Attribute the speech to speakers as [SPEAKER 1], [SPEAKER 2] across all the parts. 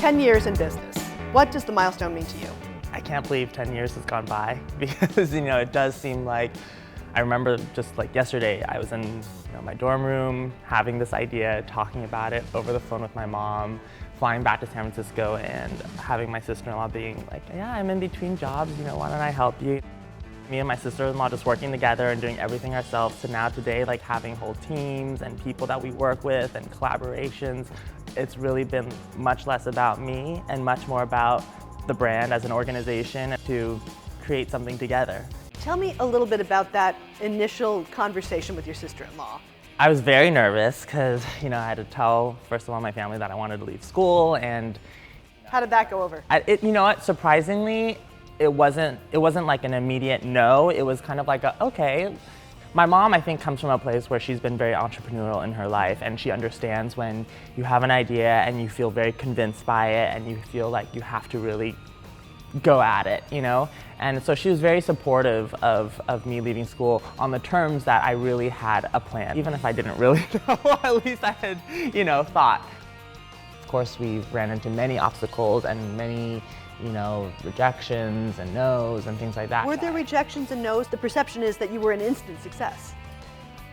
[SPEAKER 1] 10 years in business. What does the milestone mean to you?
[SPEAKER 2] I can't believe 10 years has gone by because, it does seem like, I remember just like yesterday, I was in my dorm room having this idea, talking about it over the phone with my mom, flying back to San Francisco and having my sister-in-law being like, yeah, I'm in between jobs, why don't I help you? Me and my sister-in-law just working together and doing everything ourselves to now today, like having whole teams and people that we work with and collaborations. It's really been much less about me and much more about the brand as an organization to create something together.
[SPEAKER 1] Tell me a little bit about that initial conversation with your sister-in-law.
[SPEAKER 2] I was very nervous because, I had to tell, first of all, my family that I wanted to leave school, and
[SPEAKER 1] how did that go over?
[SPEAKER 2] Surprisingly, it wasn't like an immediate no. It was kind of like okay. My mom, I think, comes from a place where she's been very entrepreneurial in her life, and she understands when you have an idea and you feel very convinced by it and you feel like you have to really go at it, And so she was very supportive of me leaving school on the terms that I really had a plan. Even if I didn't really know, at least I had, thought. Of course, we ran into many obstacles and many rejections and no's and things like that.
[SPEAKER 1] Were there rejections and no's? The perception is that you were an instant success.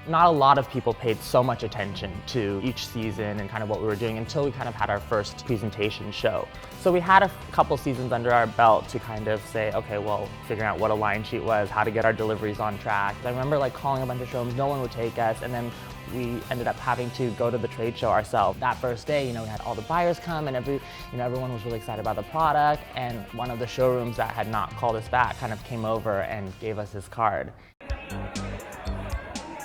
[SPEAKER 2] Not a lot of people paid so much attention to each season and kind of what we were doing until we kind of had our first presentation show. So we had a couple seasons under our belt to kind of say, okay, well, figuring out what a line sheet was, how to get our deliveries on track. I remember calling a bunch of showrooms, no one would take us, and then we ended up having to go to the trade show ourselves. That first day, we had all the buyers come and everyone was really excited about the product, and one of the showrooms that had not called us back kind of came over and gave us his card.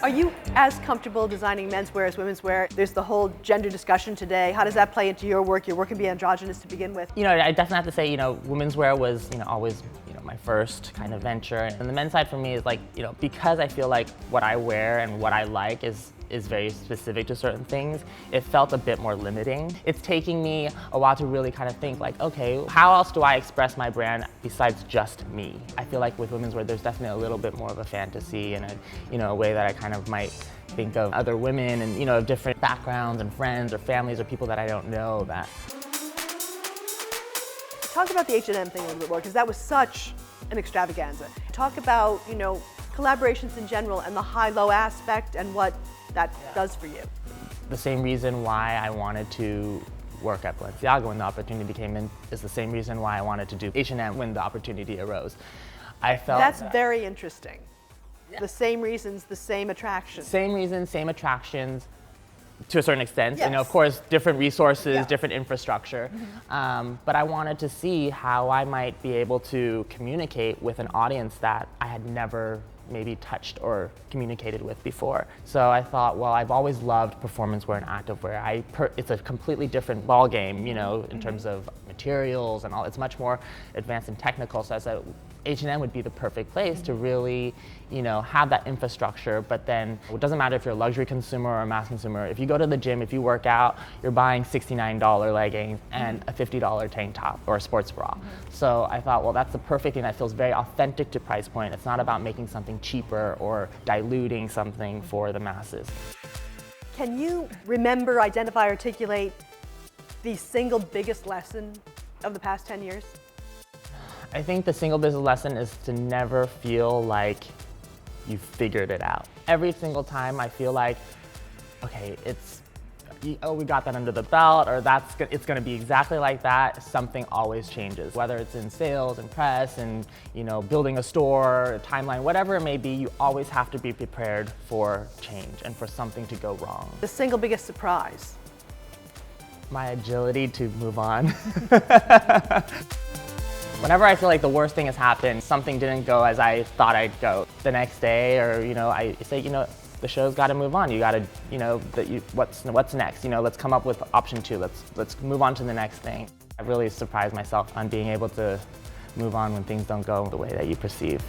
[SPEAKER 1] Are you as comfortable designing menswear as women's wear? There's the whole gender discussion today. How does that play into your work? Your work can be androgynous to begin with.
[SPEAKER 2] I definitely have to say, women's wear was, always, my first kind of venture. And the men's side for me is because I feel like what I wear and what I like is very specific to certain things, it felt a bit more limiting. It's taking me a while to really kind of think okay, how else do I express my brand besides just me? I feel like with women's wear, there's definitely a little bit more of a fantasy and a way that I kind of might think of other women and, of different backgrounds and friends or families or people that I don't know that.
[SPEAKER 1] Talk about the H&M thing a little bit more, because that was such an extravaganza. Talk about, collaborations in general and the high-low aspect and what that does for you.
[SPEAKER 2] The same reason why I wanted to work at Balenciaga when the opportunity came in is the same reason why I wanted to do H&M when the opportunity arose. I felt
[SPEAKER 1] that's very interesting. Yeah. The same reasons, the same attractions.
[SPEAKER 2] Same reasons, same attractions. To a certain extent,
[SPEAKER 1] yes.
[SPEAKER 2] Of course, different resources, different infrastructure. Mm-hmm. But I wanted to see how I might be able to communicate with an audience that I had never maybe touched or communicated with before. So I thought, well, I've always loved performance wear and activewear. It's a completely different ball game, in terms of materials and all. It's much more advanced and technical. So I said, H&M would be the perfect place to really, have that infrastructure, but then it doesn't matter if you're a luxury consumer or a mass consumer. If you go to the gym, if you work out, you're buying $69 leggings and a $50 tank top or a sports bra. So I thought, well, that's the perfect thing that feels very authentic to price point. It's not about making something cheaper or diluting something for the masses.
[SPEAKER 1] Can you remember, identify, articulate the single biggest lesson of the past 10 years?
[SPEAKER 2] I think the single biggest lesson is to never feel like you figured it out. Every single time I feel like, okay, we got that under the belt, or it's going to be exactly like that. Something always changes, whether it's in sales and press and building a store, a timeline, whatever it may be. You always have to be prepared for change and for something to go wrong.
[SPEAKER 1] The single biggest surprise?
[SPEAKER 2] My agility to move on. Whenever I feel like the worst thing has happened, something didn't go as I thought I'd go. The next day, or I say, the show's got to move on. You got to, what's next? Let's come up with option 2. Let's move on to the next thing. I really surprised myself on being able to move on when things don't go the way that you perceive.